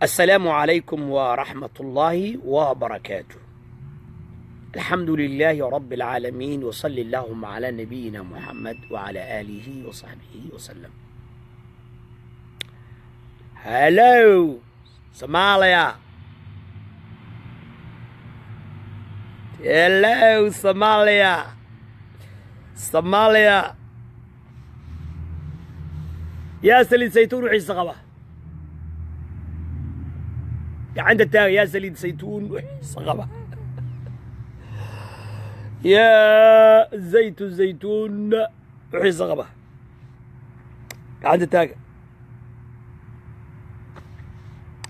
السلام عليكم ورحمة الله وبركاته. الحمد لله رب العالمين، وصلى اللهم على نبينا محمد وعلى آله وصحبه وسلم. Hello Somalia. Hello Somalia. Somalia. يا سليد زيتون وحي الصغبة. عند التاغ يا سليد زيتون وحي الصغبة. يا زيت الزيتون وحي الصغبة. عند التاغ.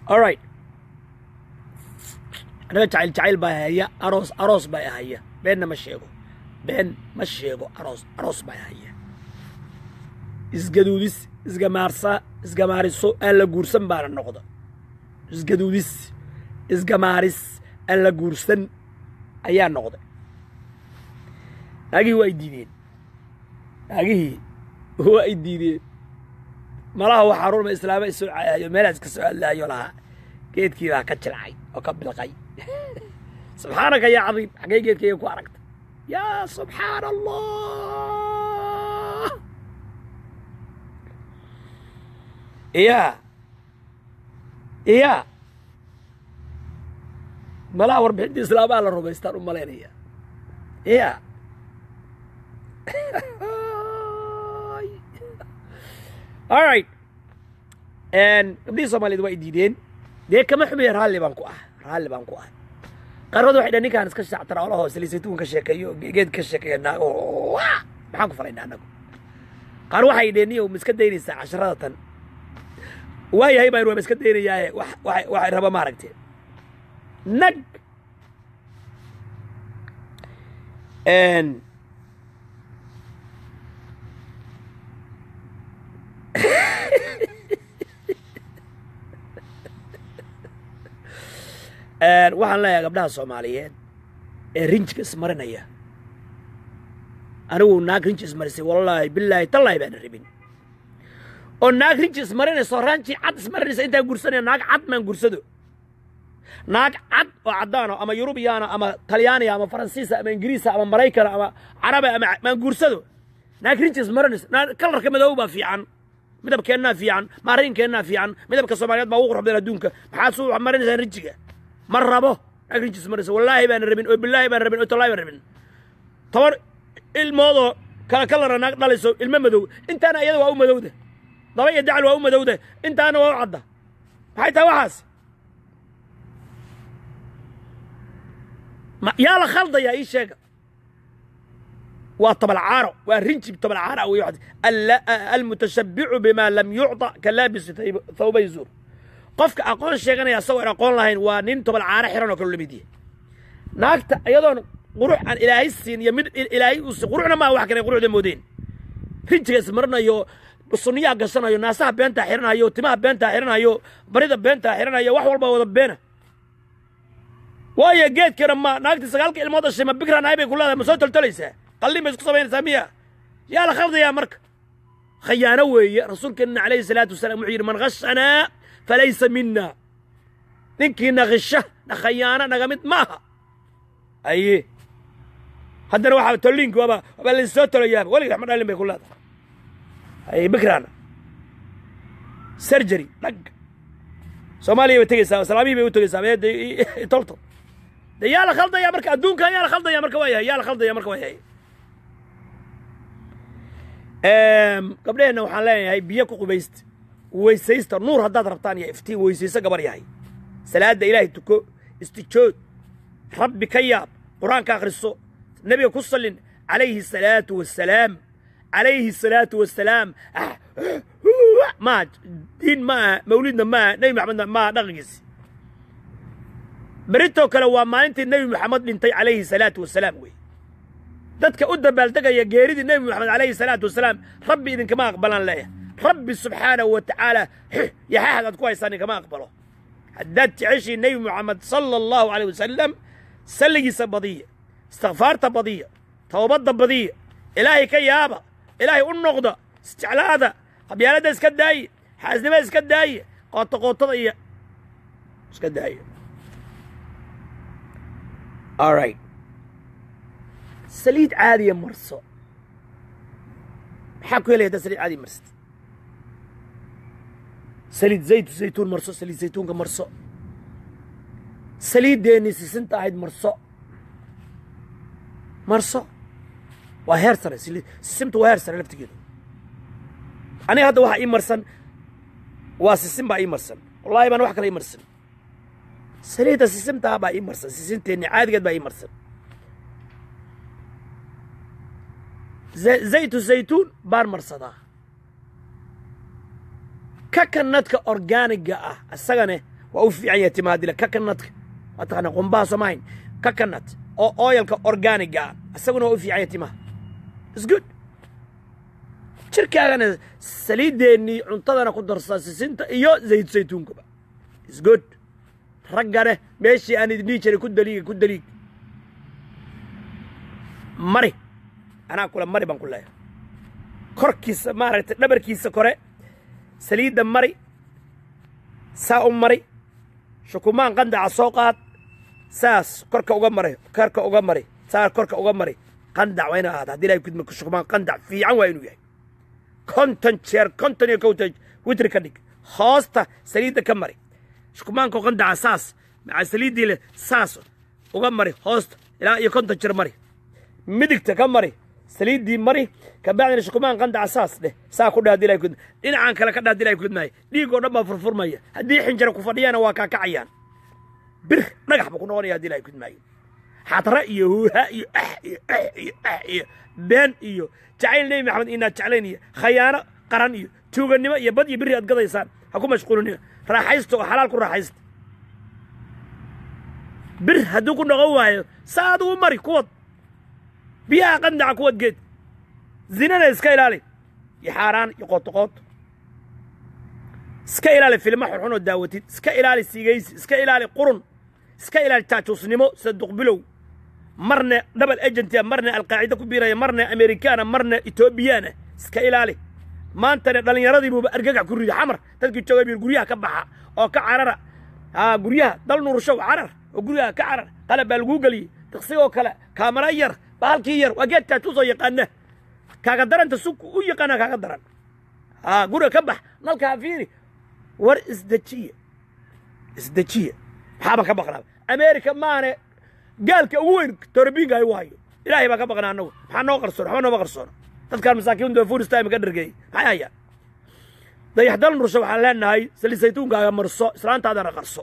alright. أنا جعل بها هي أروس بها هي بيننا مشيغو بين مشيغو أروس بها هي إسقدوديس إسقمارسا إسقمارسو ألا جورسن بار النقطة إسقدوديس إسقمارس ألا جورسن أيان نقطة أجي هو الدينين أجي هو الدينين ما هو حرور الإسلام السؤال مالك السؤال لا يلا كيد كذا كتشلعي وقبل قي سبحانك يا عظيم حقيقة كيف واركت يا سبحان الله إياه ملا وربع الإسلام على الروبيستان ومالينيا إياه alright and gabdhihii Soomaaliyeed waa diideen dee kama xumeeyay raalli baan ku ah qarradu waxay ninkaan iska shactara oo hoos liisaytuun ka sheekeeyo geed ka sheekeeyo naago maxaan ku falaynaa anagu qaar waxay dheeniyo miska deynaysaa casharada tan waayahay baan waa miska deynayaa waxay raba ma aragtay nag and waxaan leeyahay gabdhaha Soomaaliyeed ee rinjiga ismarinaya anigu naag rinji ismarisay wallahi billahi tallahi baan rabin oo naag rinji ismarinayso ranji cad ismarinaysa inta guursanay naag cad man guursado naag cad oo cadaan ama Yurubiyaana ama Talyaaniya ama Faransiisa ama Ingiriisa ama Mareykan ama Carabi ama man guursado naag rinji ismarinaysa kalarka madow baa fiican midabkeena fiican maarinkeena fiican midabka Soomaaliyeed baa ugu qurux badan adduunka maxaa soo marinaysa rinjiga مربو لكن جسم مرس والله بان ربين وبالله بان ربين وتالله بان ربين طبعا الموضوع كلا رناق داليسو الممدو انت انا ايده waa u madowda dabay dacal waa u madowda inta ana waa cadda maxay taa waxaas ma yaa la khaldaya ii sheega waa tabal caaro waa rinji tabal caaro oo yaad المتشبع بما لم يعطى كلابس ثوب يزور qofka aqoon sheeganaya soo aqoon lahayn waa nin tobal caana xiran oo kala limidii naagta ayadoon qurux aan ilaahay siin iyo mid ilaahay u quruxna ma wax kale quruxda moodeen rinjiga ismarnayo sunniya gasanayo naasaha beenta xiranayo timaha beenta xiranayo barida beenta xiranayo wax walba wada beena waaye geed kara ma naagta sagaalka ilmood shima bikraan ay bay ku leedahay ma soo taltalaysaa qalliin isku sameynaysaa miya yaa la khaldaya marka khiyaano weeye rasuulkeena alayhi salaatu wasalaam wuxuu yiri man ghashana فليس منا نكي نغشه نخيانا نغمد ماها أيه هذا واحد تولينك وابا اللي صوت له ياب ولي رحمن الله بيقول هذا أي بكرانا سيرجري لق سومالي بتجي سلامي بيوتجي سامي يطلطل ده يا لا خلطة يا مركا دون كان يا لا خلطة يا مركا وياه يا لا خلطة يا مركا وياه قبل إنه حاليا هاي بياكو قبيست ويسيست نور هداد ربطان يا افتي ويسيسا قبر ياهي سلاة إلهي تكو استجود ربي كياب قرآن كاخرسو نبي كسلين عليه الصلاة والسلام ما دين ما مولدنا ما نبي محمد ما نغيس بريتو كلوا ما انت النبي محمد انتي عليه الصلاة والسلام وي دادك قد بالدقا يا جيريد النبي محمد عليه الصلاة والسلام ربي إذن كما أقبلان ليه ربي سبحانه وتعالى يا حاجة كويس أنا كما أقبله حددت عيش النبي محمد صلى الله عليه وسلم سلقي سبضية استغفرت بضية توبت بضية إلهي كيابة إلهي النقضة استعلاذة قبيلة اسكداي حازنبه اسكداي قوت ضية اسكداي alright سليد عادي مرصو حكوا لي هذا سليد عادي مرست سليد زيت وزيتون مرصو سليد زيتون كمرصو سليد ديني سنت عيد مرصو مرصو وهيرسر سمت وهيرسر لفت كده أنا هذا واحد يمرسن واسسم بقى يمرسن والله ما نوحك لا يمرسن سليد سسمت بقى يمرسن سسمتني عادي قد بقى يمرسن زيت وزيتون بار مرصدا ككنتك أورجانيك السجنة وأوفي عن يتمادي لك ككنتك أتقنا قنباس ماين ككنت أو أويل كأورجانيك السجنة وأوفي عن يتماد it's good شركة أنا سليد إني عنتظر أكون درساس سنت إياه زيت زيتون كبا it's good رجعنا ماشي أنا نيجي كود دليل مري أنا أقول مري بنقول كركيس مارت نبر كيس كره سليد مري ساء مري شكومان قند عصاقات ساس كركة أجمري ساس كركة أجمري قندع وين هذا هدي لا يمكن مك شكومان قندع في عن وينه يعني كونتنت شير كونتنت يكوتج وتركنيك خاصة سليد كمري شكومان قندع ساس مع سليد دي ساس أجمري خاصة لا يكونتنت شير مري مدك تكمري سليد دي مري كبعدين شكومان قند عساس ده سا كده هدي لا يكون إن عن كلا كده هدي لا يكون ماي دي قرنا ما فرفور ماي هدي حنجر كفديانا واقع كعيان بره نجح بكون هوني هدي لا يكون ماي حط رأيه بين إيو تعال نيم محمد إن تعلني خيانة قرني توجني ما يبدي بري أتقضي إنسان هكون مشغولني راحيست وحلال كل راحيست بره هدوك النغوة سادو مري كود بيها قندع كود جد زيننا اسكايلالي يحاران يقوط اسكايلالي في المحور حنو الداوتي اسكايلالي سيجيس اسكايلالي قرن اسكايلالي تاتوس نمو صدق بلو مرنا دبل ايجنتيا مرنا القاعده كبيره مرنا امريكانا مرنا ايثيوبيانا اسكايلالي ما انت دلنيردي بو ارغغا كوريد حمر dadkii joogay bir guryaha ka baxa oo ka carara guryaha dal nuur show carar oo guryaha ka carar qalab baa lagu galiyay taqsiyo kale kaamara yar baalkii yar waa geedka tuso yaqaana kaaga daranta suuq u yaqaana kaaga daran guriga ka bax nalka fiiri war isdajiye maxaa ka baqnaa America maane gaalka ugu weyn torbiga ay waayo ilaahay baa ka baqnaa anagu maxaa noo qarsoon dadkan masaakiin doo full time ka dhargay maxay hayaan dayaxdal nursho waxa leenahay saliid saytuunkaaga marso islaantaadana qarso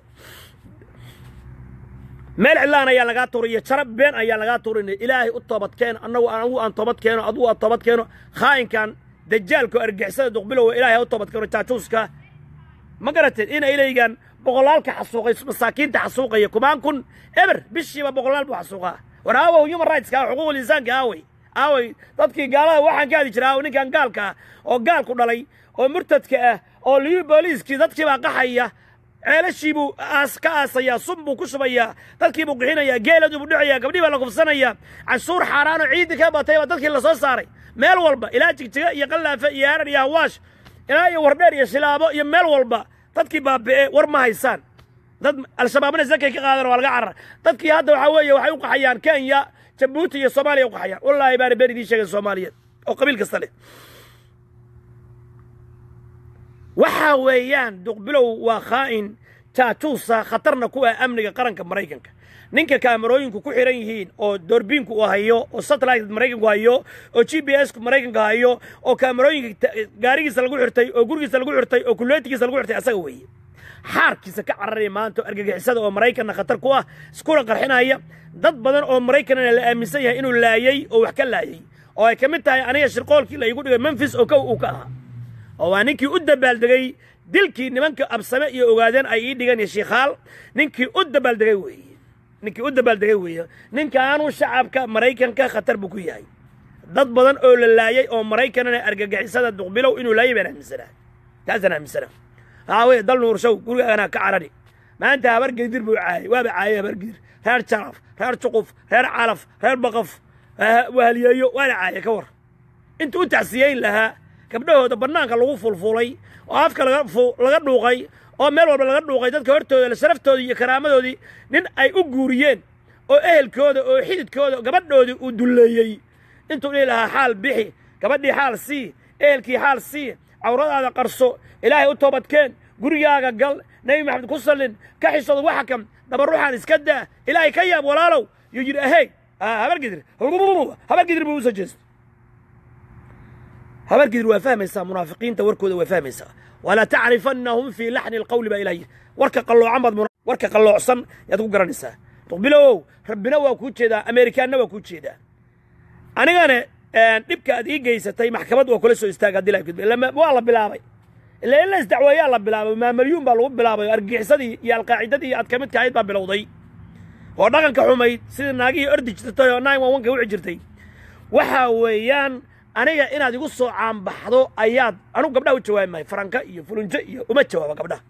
meel cilaan ayaa laga tuuriyo jarab been ayaa laga tuurinay ilaahay u toobad keen anagu aan toobad keeno aduu aad toobad keeno khaayinkan dajaalku argixisada duqbilow ilaahay u toobad keeno taatuuska ma garateen in ilaygan boqolaalka xasuuqay masaakiinta xasuuqaya kumaan kun eber bishiiba boqolaal buu xasuuqaa waraawo human rights ka xuquuqul insaanka aaway dadkii gaalada waxaan ka hadi jiraa ninkan gaalka oo gaalku dhalay oo murtadka ah oo liyu booliiskii dadkii baa qaxaya ceelashiibuu ka aasaya sunbuu ku shubaya dadkiibuu qixinaya geeladuubuu dhicaya gabdhii baa la kufsanaya canshuur xaaraano ciidii ka batay baa dadkii lasoo saaray meel walba ilaa jigjiga iyo qallaafe iyo harar iyo hawaash ilaa iyo wardheer iyo shilaabo iyo meel walba dadkii baabi'e war ma haysaan dad al-shabaabna zakay ka qaadan waa laga carar dadkii hadda waxaa weeye waxay u qaxayaan kenya jabuuti iyo soomaaliya u qaxayaan wallaahi baana been idiin sheegay soomaaliyeed oo qabiil kasta leh waxa weeyaan duqbilow waa khaa'in taatuusa khatarna ku ah amniga qaranka Mareykanka ninka kaamarooyinku ku xiran yihiin oo doorbiinku u hayo oo satellite Mareykanku hayo oo GPS ku Mareykanka hayo oo kaamarooyinka gaarigiisa lagu xirtay oo gurigiisa lagu xirtay oo kuleetigiisa lagu xirtay asaga weeye xaarkiisa ka cararay maanta argagixisada oo Mareykanka khatar ku ah iskula qarxinaya dad badan oo Mareykanna la aaminsan yahay inuu laayay oo wax ka laayay oo ay kamid tahay aniga shirqoolkii la igu dhigay Memphis oo ka ahaa oo ninkii u dabaaldegay dilkii nimanka absame iyo ogaadeen ay ii dhigan sheekhaal ninkii u dabaaldegay weeye ninka aanu shacabka Mareykanka khatar buu ku yahay dad badan oo la laayay oo Mareykanna argagixisada duqbilow inuu laayay baan aaminsanaa haawe dal nuur show gurigana ka carari maanta habar geedir buu caayay waaba caayay habar geedir reer jaraf reer tuquf reer calaf reer baqaf wahaliyeeyo wala caayay ka war inta u tacsiyeen lahaa gabdhahooda banaanka lagu fulfulay oo afka laga dhuuqay oo meel walba laga dhuuqay dadka hortooda la sharaftoodii iyo karaamadoodii nin ay u guuriyeen oo ehelkooda oo xididkooda gabadhoodii uu dulleeyey intuu dhihi lahaa xaal bixi gabadhii xaal sii ehelkii xaal sii cawradaada qarso ilaahay u toobadkeen gurigaaga gal nebi maxamed ku sallin ka xisooda waxa kam dabaruuxaan iska daa ilaahay ka yaab walaalow yuu yidhi ahey habargidir buu u soo jeestay habargidir waa fahmaysaa munaafiqiinta warkooda waa fahmaysaa walaa tacrifannahum fii laxni alqawli baa ilaah yidhi warka qalloocan baad warka qalloocsan yaad ku garanaysaa duqbilow rabbina waa kuu jeedaa ameerikaanna waa kuu jeedaa anigana dhibka aad ii geysatay maxkamad waa kula soo istaaga haddii laa gudbay waa la bilaabay ilaa in la isdacweeyaa la bilaabay maamalyuun baa lagu bilaabay argixisadii iyo alqaacidadii aad ka midka ahayd baa bilowday oo dhaqanka xumayd sidii naagihii ordi jirtay oo 911 ka wici jirtay waxaa weeyaan aniga inaad igu soo caanbaxdo ayaad anugu gabdhaha u jawaabi maayo faranka iyo fulunjo iyo uma jawaaba gabdhaha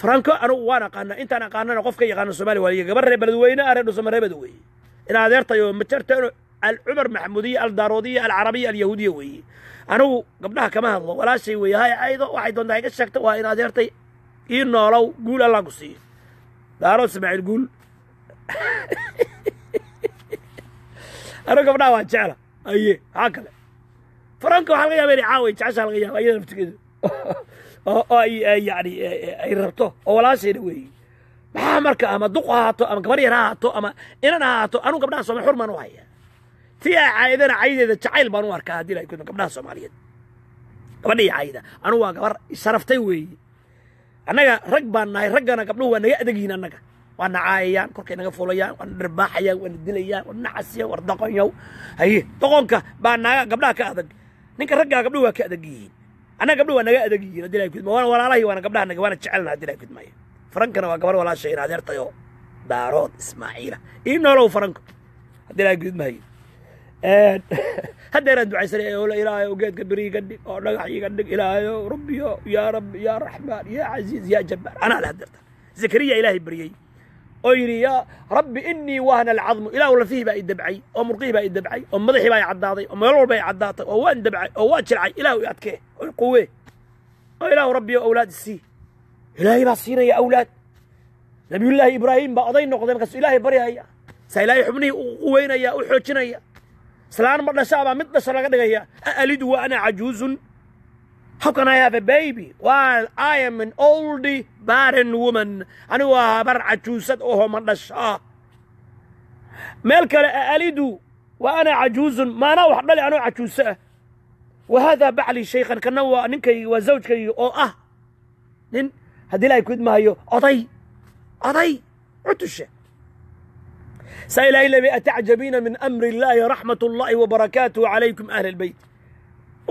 faranko anugu waan aqaanaa intaan aqaanana qof ka yaqaano soomaaliya waaliya gabar reer beledweyne ah reer dhusama reer beledweyne in adeertayo majarteeno alcumar maxamudiya aldaroodiya alcarabiya alyahuudiya weeye anugu gabdhaha kama hadlo walaashay weeye hay aydo waxay doontaa iga sheegta waa in adeertay ii noolow guul allaan ku siiyo daarood ismaaciil guul anugu gabdhaha waan jecla aye maxaa kale faranka waxaa laga yaaba inay caaway jeceshaa laga yaaba ayada naftigeedu oo ay yani ay rabto oo walaashayna weeye maxaa marka ama duq ha ahaato ama gabar yar ha ahaato ama inan ha ahaato anugu gabdhaha soomaali xur maan u hayaa tii ay caayadana caydeeda jacayl baan u arkaa haddii la kudma gabdhaha soomaaliyeed gabadhii cayda anugu waa gabar sharaftay weeye annaga rag baan nahay raggana gabdhuhu waa naga adagyihin annaga waa na caayayaan korkay naga fulayaan waa na dharbaaxayaan waa na dilayaan waa na casiya war doqonyow haye doqonka baa naaga gabdhaha ka adag ninka raggaa gabdhuhu waa ka adag yihiin annaga gabdhuhu waa naga adag yihiin haddii la kudma waana walaalahii waana gabdhaha naga waana jecelna haddii la kudmaayo farankana waa gabar walaashay in adeertayo daarood ismaaciila ii noolow faranko haddii la kudmaayo haddeeraan ducaysanay oo ilaahay geedka beri iga dhig oo dhagax iga dhig ilaahayo rabbiyo yaa rabbi yaa raxmaan yaa casiiz yaa jabbaar anaa la haddeerta zakariya ilaahay baryey oo yidhi yaa rabbi innii wahna alcadmu ilaahu lafihii baa i dabcay oo murqihii baa i dabcay oo madaxii baa i caddaaday oo meel walba i caddaatay oo waan dabcay oo waan jilcay ilaahu i adkee oo i quwee oo ilaahu rabbiyo awlaad isii ilaahay baa siinaya awlaad nabiyullaahi ibraahim baa oday noqday markaasu ilaahay baryaya saa ilaahay xubnihii u quweynaya u xoojinaya islaan ma dhashaa baa mid dhasha laga dhigaya alidu wa ana cajuuzun how can I have a baby while I am an old barren woman anigu waa habar cajuusad oo ma dhashaa meel kale alidu wa ana cajuuzun maanaa wax dhali anoo cajuuso ah wahada bacli shaykhan kana waa ninkaygi waa zawjkaygi oo ah nin haddii la kudmaayo oday cutusha سائل إلى أتعجبين من أمر الله رحمة الله وبركاته عليكم أهل البيت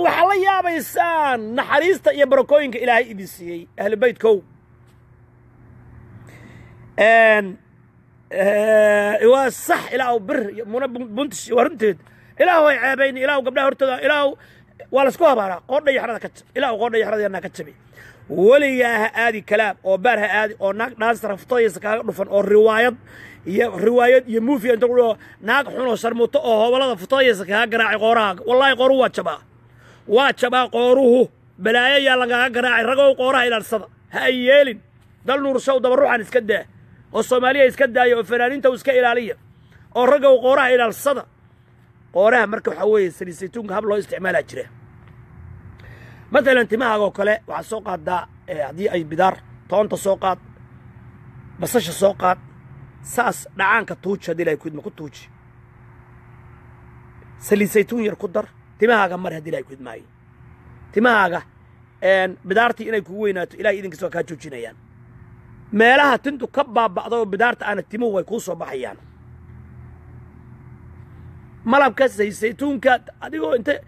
وحلا يا بيسان نحريست يا بركوينك إلهي إبسي أهل البيت كو صح إلهو بر بنتش ورنتد إلهو عابين إلهو قبلها هرتدا إلهو ولا سكوها بارا قرنا يحرد كتب إلهو قرنا يحرد أنا كتبي ولياها آدي كلام أو بارها آدي أو ناس رفضي سكاك رفن أو روايات يموفي أنت تقولوا ناق حنو شرموتو أو ولا فطايس كهجراعي قراق والله قروه واتشبا قروه بلايا يلا جراعي رجعوا قراه إلى الصدى هايلين دل نور شو دبروح عن إسكده والصومالية إسكده يا فنانين توسك إلى عليا أو رجعوا قراه إلى الصدى قراه مركب حويس سلسيتون قبل استعمال أجره مثلا انتماء وكلاء وعالسوقات دا دي أي بدار طونت سوقات بسش السوقات ساس دعانك توج هدي لا يكون ما كنت توج سلسيتون يركضر تماها مر هدي لا يكون معي تماها ان بدارتي إني كوينات إلى إذن كسوة كاتوجينيان ما لها تنتو كباب بعضو بدارت أنا تيمو ويكوسو بحيان ملاب كاس سلسيتون كات أديكو أنت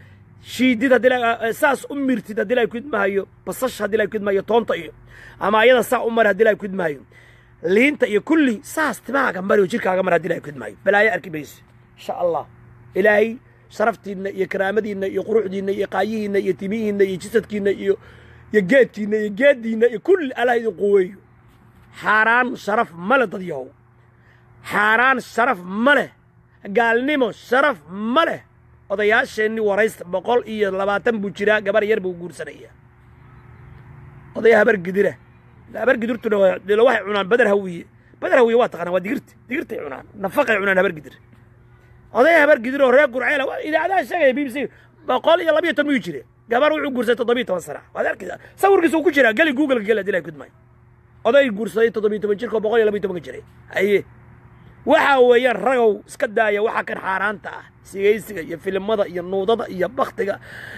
شيديد هدي لا ساس أمرتي هدي لا يكون معي بسش هدي لا يكون معي طونت إيه أما أيضا سا أمر هدي لا يكون معي liinta iyo kulli saas timaaga mari jirkaaga mar hadii la kudmaayo balaayo arki baysi insha Allah ilaahay sharaftiina iyo karaamadiina iyo quruxdiina iyo qaayihiina iyo timihiina iyo jisadkiina iyo geedkiina iyo geediina iyo kulli Allah idin quweeyo xaraan sharaf male dadyow xaraan sharaf male gaalnimo sharaf male odayaasheenni waraysta 120 buu jiraa gabar yar buu guursanaya odayaha habar gidira habar gidirtuna waxay cunaan badar hawiye waa taqaanaa waa digirtay cunaan nafaqay cunaan habar gidir odayaha habar gidir oo reer gurceela idaacadaha sheegaya BBC 112 miyuu jire gabar wuxuu guursaday 17 sano waad arkaysaa sawirkiisa uu ku jiraa gali google gali dilay gudmay oday guursaday 17 jirka 112 jiray haye waxa weeyaan ragow iska daaya waxa kan xaaraanta ah sigaysiga iyo filimada iyo nuudada iyo baktiga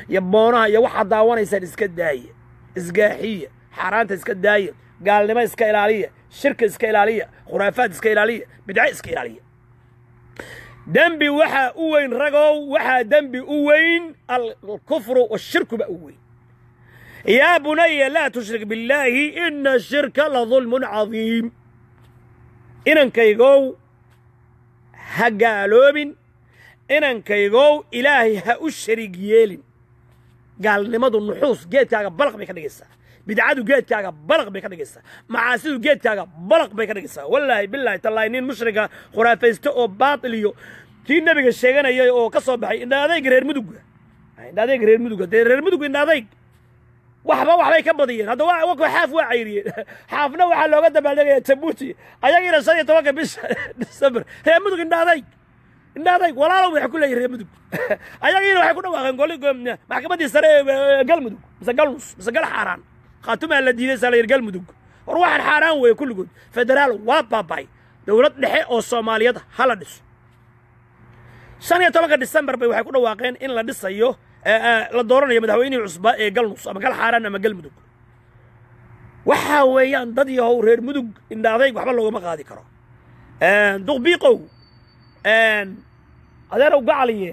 iyo boonaha iyo waxa daawanaysan iska daaya isgaaxiya xaaraanta iska daaya gaalnimo iska ilaaliya shirka iska ilaaliya khuraafaad iska ilaaliya bidca iska ilaaliya dambi waxa u weyn ragow waxa dambi u weyn al-kufru wash-shirku ba u weyn ya bunayya la tushrik billahi inna ash-shirka la dhulmun 'azim inankaygow ha gaaloobin inankaygow ilaahay ha u shariig yeelin gaalnimadu nuxuus geedkaaga balaq bay ka dhigaysaa bidcadu geedkaaga balaq bay ka dhigaysaa macaasidu geedkaaga balaq bay ka dhigaysaa wallaahi billaahi tallaahi nin mushrika khuraafaysto oo baatil iyo kii nabiga sheeganayay oo ka soo baxay indhaadayga reer mudugga dee reer mudug indhaadayg waxbay ka badiyeen hadda waa xaaf waa cayriyeen xaafna waxaa looga dabaaldegaya jabuuti ayagiina 15 bisha December reer mudug indhaadayg walaalow waxay ku leeyihiin reer mudug ayagiina waxay ku dhawaaqeen goli maxkamadii sare ee galmudug mise galnus mise gal xaaraan qaatuma la diiday salayir galmudug war waxaan xaaraan weey kulligood federaal waa baabay dawlad dhexe oo Soomaaliyeed hala dhiso 15 December bay waxay ku dhawaaqeen in la dhisayo la dooranayo madaxweynaha cusba ee galnus ama gal xaaraan ama galmudug waxa weeyaan dad yahow reer mudug indhaadayg waxba loogama qaadi karo duqbiiqow adeer u gacaliye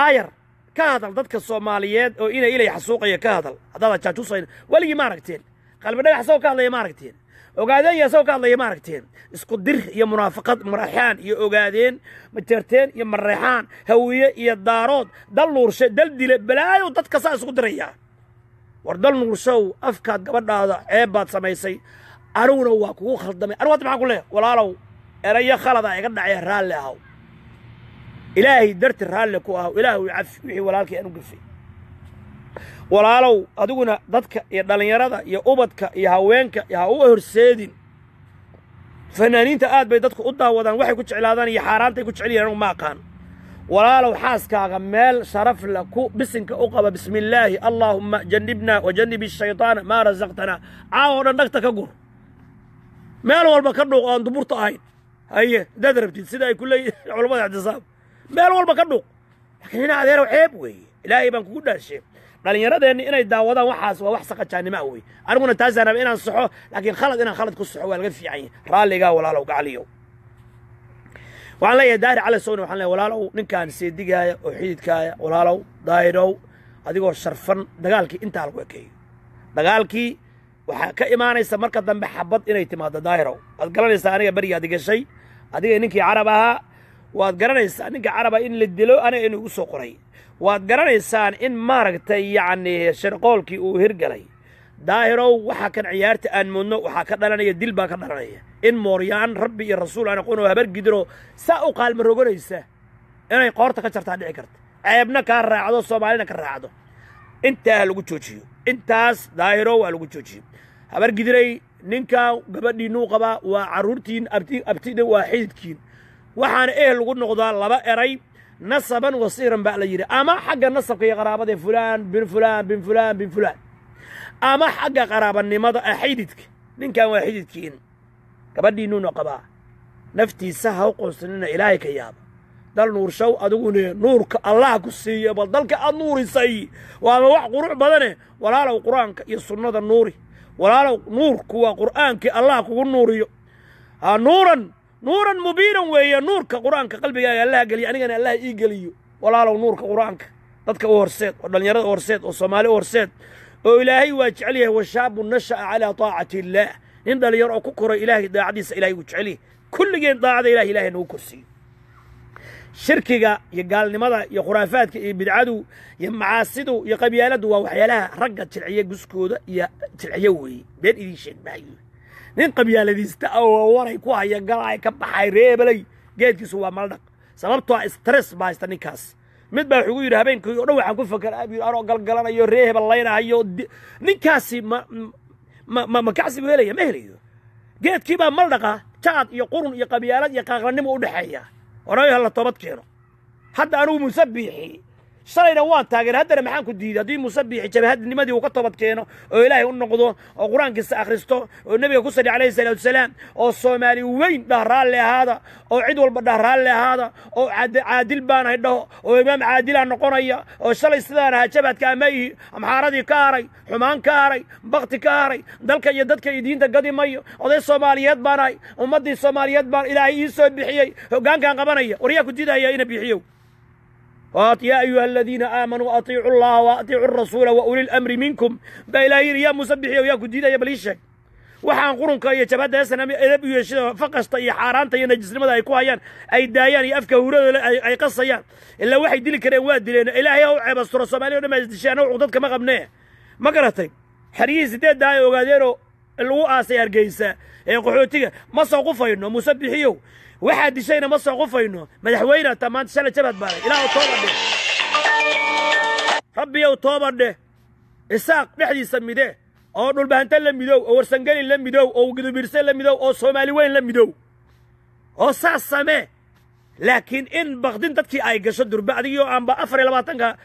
aayar ka hadal dadka Soomaaliyeed oo ilay xasuuqaya ka hadal hadda jaajuusayn waligi ma aragteen qalbi dhagax soo ka hadlaya ma aragteen ogaadeen yaa soo ka hadlaya ma aragteen isku dir iyo munaafaqad maraxaan iyo ogaadeen majarteen iyo maraxaan hawiye iyo daarood dal nuurshe dal dile balaayo dadka saa isku diraya war dal nuurshow afkaad gabadhaada ceebaad samaysay aruna waa kugu khaldamay arwad maxaa ku leeyahay walaalow eraya khalada iga dhacay raalli ahaw ilaahay darti raalli ku ahaw ilaahu cafi wixii walaalkii aanu gafay walaalow adiguna dadka iyo dhalinyarada iyo ubadka iyo haweenka ha u horseedin fanaaniinta aad bay dadku u daawadaan waxay ku jeclaadaan iyo xaaraantay ku jecelyaan ma aqaan walaalow xaaskaaga meel sharaf la ku bisinka u qaba bismillaahi allahumma jannibna wa jannibi ash-shaytaana ma razaqtana caawo dhan dhagta ka gur meel walba ka dhuuq aan duburta ahayn haye dad rabtid sida ay kulay culimada ixtisaab meel walba ka dhuuq laakiin adeerow ceeb weey ilaahay baan kugu dhaashay dhalinyaradeenni inay daawadaan waxaas waa wax saqajaanimo weey aniguna taasana inaan saxo laakiin inaan khalad ku saxo waa laga fiican yahay raaliga walaalow gacaliyo waxaan leeyahay daahir cali sowni waxaan leeyahay walaalow ninkaan seedigaaya oo xididkaaya walaalow daahirow adigoo sharfan dagaalkii intaa lagu ekeeyo dagaalkii waxaa ka imaanaysa marka dambe xabad inay timaado daahirow waad garanaysaa aniga berigaad gashay adiga ninkii carab ahaa waad garanaysaa ninka caraba in la dilo aniga inuu igu soo qoray waad garanaysaan in maaragtay yacni sharqoolkii uu hirgalay daahirow waxa kan ciyaarta aan mudno waxaa ka dhalanaya dil baa ka dhalanaya in mooryaan rabbi iyo rasuul aan aqoon oo habar gidiro saa u qaalma roganaysa inay qoorta ka jartaa dhici karta ceebna kaa raacdo soomaalina ka raacdo intaa lagu joojiyo intaas daahirow waa lagu joojiyo habar gidiray ninka gabadhiinuu qabaa waa carruurtiin abtida waa xididkiin waxaana lagu noqdaa laba eray nasaban wasiiran baa la yidhi ama xagga nasabka iyo qaraabada fulaan bin fulaan bin fulaan bin fulaan ama xagga qaraabanimada xididka ninkan waa xididkiin gabadhiinuuna qabaa naftiisa ha u qoonsanina ilaahay ka yaaba dal nuurshow adiguna nuurka allah ku siiyo bal dalka aad nuurisay waaba wax qurux badane walaalow qur-aanka iyo sunnada nuuri walaalow nuurku waa qur'aankii allah kugu nuuriyo nuuran mubiinan weeye nuurka qur'aanka qalbigaaga allah geliyo anigana allah ii geliyo walaalow nuurka qur'aanka dadka u horseed oo dhalinyarada u horseed oo soomaali u horseed oo ilaahay waa jecel yahay washaabu nasha'a calaa taacati illaah nin dhalinyaro oo ku koray ilaahay daacadiisa ilaahay uu jecel yahay kulligeen daacada ilaahay nagu korsiiyo shirkiga iyo gaalnimada iyo khuraafaadka iyo bidcadu iyo macaasidu iyo qabyaaladu waa waxyaalaha ragga jilciya guskooda iyo jilciya weeye been idiin sheeg maayo nin qabyaaladiista oo waray ku haya galay ka baxay reebelay geedkiisu waa maldhaq sababtoo stress baa haysta ninkaas mid baa wuxuu yidhi habeenkii oo dhan waxaan ku fakeraa anoo galgalanayo ree heballaynahayo ninkaasi ma kacsi buu helaya ma helayo geedkii baa maldhaqa jaad iyo qurun iyo qabyaalad iyo qaaqlanimo u dhexeeya orayo hala toobad keeno hadda anugu musabbixi shalayna waan taageer haddana maxaan ku diiday haddii musabbixi jabahadnimadii uu ka toobad keeno oo ilaahay u noqdo oo qur-aankiisa akhristo oo nebiga ku salli calayhi salaatu wasalaam oo soomaali weyn dhah raalli ahaada oo cid walba dhah raalli ahaada oo caadil baanahay dhaho oo imaam caadilaa noqonaya oo shalay sidaan ahaa jabhadka amayhi amxaaradii ka haray xumaan ka haray bakti ka haray dalka iyo dadka iyo diinta gadi mayo oday soomaaliyeed baanahay ummaddii soomaaliyeed baan ilaahay ii soo bixiyey hoggaankaan qabanaya war yaa ku diidaya ina bixiyow يا أيها الذين آمنوا أطيعوا الله وأطيعوا الرسول وأولي الأمر منكم بإلهي يا مسبحي ويا كديدا يا بليشك وحان قرنك يا شباب داسنا إلبي فقشت يا حارانت يا نجس لماذا يكوهيان أي دايان يفكه ورد أي قصيان إلا واحد ديلي كريم واد لنا إلهي هو عيب الصورة الصومالية ونما يزدشان وعضتك ما قبناه ما قرأتك حريص ديد داي وقاديرو الوقع سيار قيسا قحوتيك ما سوقفا إنه مسبحيو واحد شينا ما سوقفا إنه مدحوينا تمان شالة شباب بالي إلهي طوبة ده ربي يو طوبة ده إساق نحدي يسمي ده أو نول بهنتين لميدو أو ورسنجاني لميدو أو قدو بيرسين لميدو أو صومالي وين لميدو أو ساس سامي لكن إن بغدين تدكي أي قشدر بعد يو عم بأفر لباتنك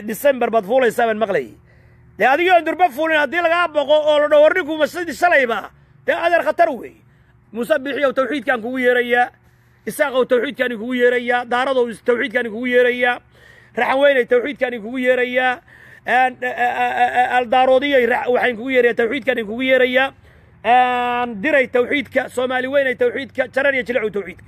ديسمبر بدفولة يسامن مغلي ده هذا يو أندر بفولين هدي لك أبقى أو نورنكو مسجد السلايبا ده هذا خطروي مسبحي وتوحيد كان كوي ريا إساق وتوحيد كان كوي ريا دارض وتوحيد كان كوي ريا رحوين التوحيد كان كوي ريا الدارودية وحين كوي ريا توحيد كان كوي ريا دري توحيد كصومالي وين توحيد كشرر يجلعوا توحيد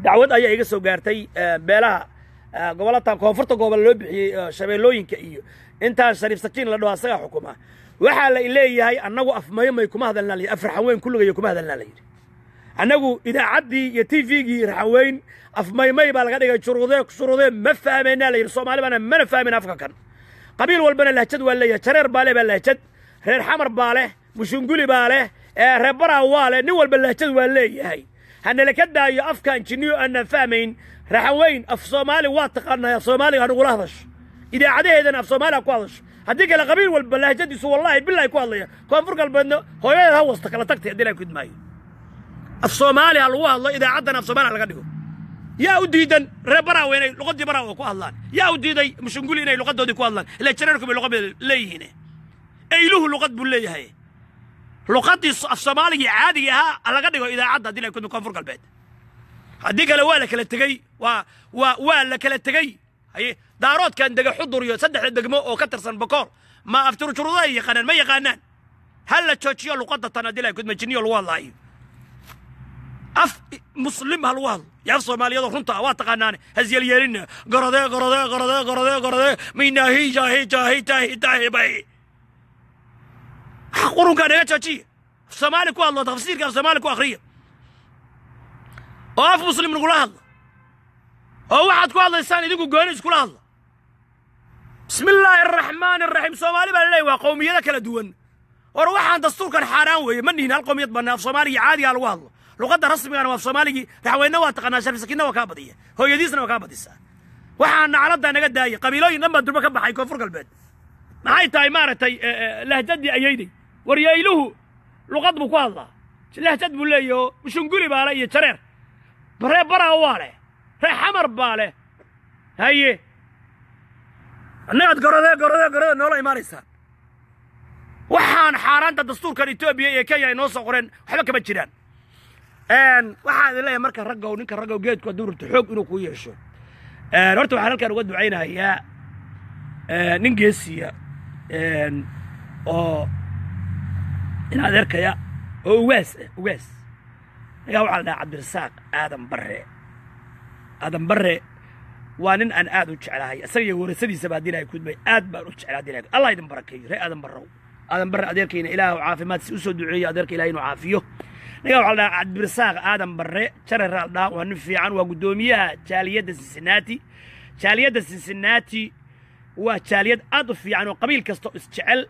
دعوت أي إيجا سوغارتي بلا قبلتها كونفرت قبل لبحي شبيلوين كإيو أنت شريف سكين لدوا صيا حكومة وحال إليه هاي أنه أفمايما يكون هذا اللي أفرحوين كله يكون هذا اللي أنه إذا عدي يتيفيجي رحوين أفمايما يبقى لقد شروطه ما فهمنا لي الصومالي أنا ما فهمنا أفكار قبيل والبنا لهجد ولا يشرر بالي باللهجد رير حمر باله مشنقولي باله ربرا واله نول باللهجد ولا هاي هن لكدا يا أفكار جنيو أن فاهمين رحوين أف صومالي واتقنا يا صومالي هنقول هذاش إذا عدي إذا أف صومالي أقوالش هديك القبيل والبلهجة يسوى والله بالله يكون الله كون فرق البنو هو يهوستك لا تكتي هدي لك ماي الصومالي الله الله إذا عدنا في صومالي على قدكم يا وديدا ربرا وين لغدي برا وكو الله يا وديدا مش نقول لنا لغد دي كو الله لا تشرركم اللغه لي هنا اي له لغد بلي هي لغدي الصومالي عادي ها على قدكم إذا عدى هدي لك كون فرق البيت هديك لوالك كلا تجي ولا كلا تجي هي دارود كان دقا حضور يو سدح دقمو او كترسن بكور ما افتروا شروطه يقانان ما يقانان هل تشوتشيو لقطة تناديلا كنت مجنيو الوالله اف مسلم هالوال يا صومالي يضو خنطة واتقاناني هزيال يالين قرده مينا هي جاهي باي قرون كان يا تشوتشي صومالي كو الله تفسير كان صومالي كو اخرية اف مسلم نقول الله هو واحد كو الله لسان يدقو قوانيس كو الله بسم الله الرحمن الرحيم صومالي بالله وقومية كلا دوان وروحان دستور كان حاران وي منهن هالقومية بنا في صومالي عادي على والله لغة رسمي أنا في صومالي رحوينا واتقنا شرف سكينة وكابدية هو يديسنا وكابديسا وحان عرضنا أنا قد داي قبيلوين لما دربك بحا يكون فرق البيت معاي تاي مارتي لهجدي أيدي وريايلوه لغة بكو الله لهجد بوليو مش نقولي بالي شرير برا هواله ري حمر باله هاي النقد قرده نولا إمارسان وحان حارانتا دستور كان إثيوبيا إيه كيا نوصا قرين وحبا كما جيران وحان إليه مركا رقاو نينكا رقاو جيدكو دور تحوق إنو كويشو horta waxaan halkan uga ducaynayaa nin geesiya oo in adeerkaya oo ugaas ayaa waxaa la dhahaa Cabdirasaaq Aadan Barre waa nin aan aad u jeclahay asaga iyo warasadiisa baa diinay ku dibay aad baan u jeclaa diinay Allah idin barakeeyo ree Aadan Barre adeerkayna Ilaahu caafimaad si u soo duceeyo adeerka Ilaahay inuu caafiyo niga waxaa la dhahaa Cabdirasaaq Aadan Barre jarar dhaa waa nin fiican waa gudoomiyaha jaaliyadda Cincinnati waa jaaliyad aad u fiican oo qabiil kasto isjecel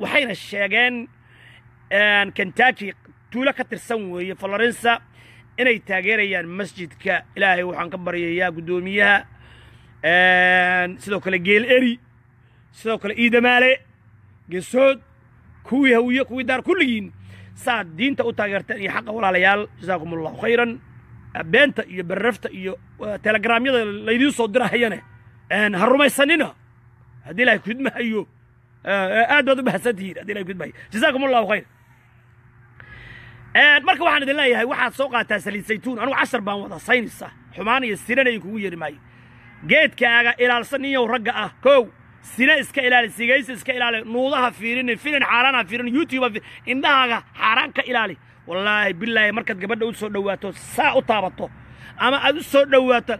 waxayna sheegeen Kentucky tuulo ka tirsan weeye Florence inay taageerayaan masjidka ilaahay waxaan ka baryayaa guddoomiyaha sidoo kale geel eri sidoo kale iidamaale geesood kuwii hawiye kuwii daar kulligiin saad diinta u taageerteen iyo xaqa walaalayaal jazaakum allahu khayran beenta iyo barrafta iyo telegramyada laydiin soo dirahayane ha rumaysanina haddii ilaahay kudmahayo aad baad u mahadsantihiin haddii ilahay kudmahayo jazaakum allahu khayr marka waxaan idin leeyahay waxaad soo qaataa saliid saytuun anugu 10 baan wada saynaysa xumaan iyo sinana in kugu yeeri maayo geedkaaga ilaalsan niyow ragga ah kow sina iska ilaali sigaysa iska ilaali nuudaha fiirin filan xaaraana fiirin youtube indhahaaga xaaraan ka ilaali wallaahi billaahi markaad gabadha u soo dhawaato saa u taabato ama aad u soo dhawaato